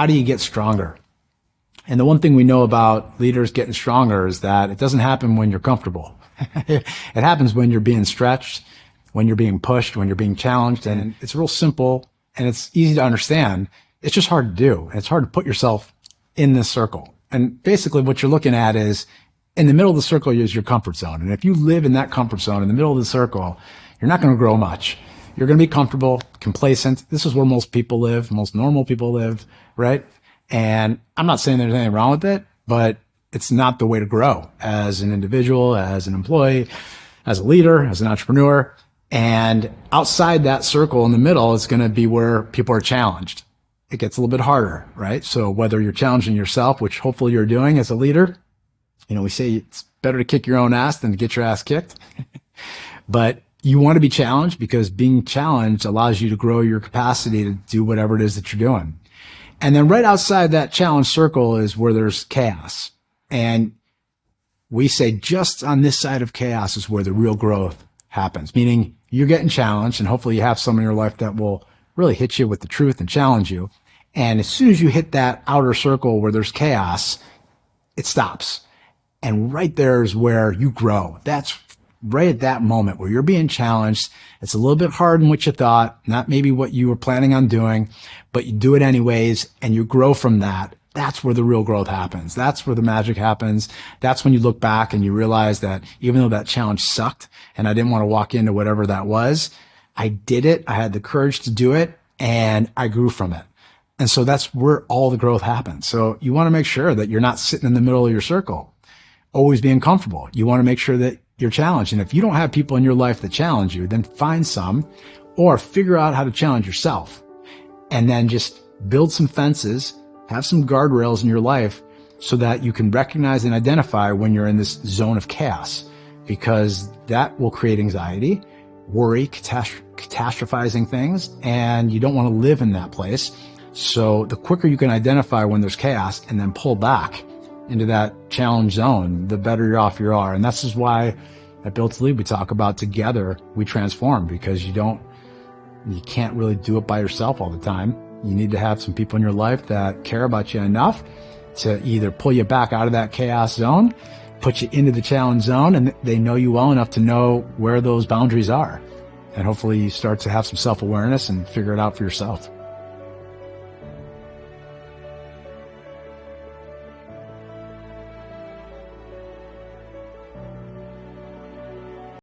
how do you get stronger? And the one thing we know about leaders getting stronger is that it doesn't happen when you're comfortable. It happens when you're being stretched, when you're being pushed, when you're being challenged. And it's real simple and it's easy to understand. It's just hard to do. And it's hard to put yourself in this circle. And basically what you're looking at is in the middle of the circle is your comfort zone. And if you live in that comfort zone in the middle of the circle, you're not going to grow much. You're going to be comfortable, complacent. This is where most people live, most normal people live, right? And I'm not saying there's anything wrong with it, but it's not the way to grow as an individual, as an employee, as a leader, as an entrepreneur. And outside that circle in the middle is going to be where people are challenged. It gets a little bit harder, right? So whether you're challenging yourself, which hopefully you're doing as a leader, you know, we say it's better to kick your own ass than to get your ass kicked. But you want to be challenged because being challenged allows you to grow your capacity to do whatever it is that you're doing. And then right outside that challenge circle is where there's chaos. And we say just on this side of chaos is where the real growth happens, meaning you're getting challenged and hopefully you have someone in your life that will really hit you with the truth and challenge you. And as soon as you hit that outer circle where there's chaos, it stops. And right there is where you grow. That's right at that moment where you're being challenged. It's a little bit harder than what you thought, not maybe what you were planning on doing, but you do it anyways and you grow from that. That's where the real growth happens. That's where the magic happens. That's when you look back and you realize that even though that challenge sucked and I didn't want to walk into whatever that was, I did it. I had the courage to do it and I grew from it. And so that's where all the growth happens. So you want to make sure that you're not sitting in the middle of your circle, always being comfortable. You want to make sure that you're challenged. And if you don't have people in your life that challenge you, then find some or figure out how to challenge yourself and then just build some fences, have some guardrails in your life so that you can recognize and identify when you're in this zone of chaos, because that will create anxiety, worry, catastrophizing things, and you don't want to live in that place. So the quicker you can identify when there's chaos and then pull back into that challenge zone, the better you're off you are. And this is why at Built to Lead, we talk about together we transform, because you can't really do it by yourself all the time. You need to have some people in your life that care about you enough to either pull you back out of that chaos zone, put you into the challenge zone, and they know you well enough to know where those boundaries are. And hopefully you start to have some self-awareness and figure it out for yourself.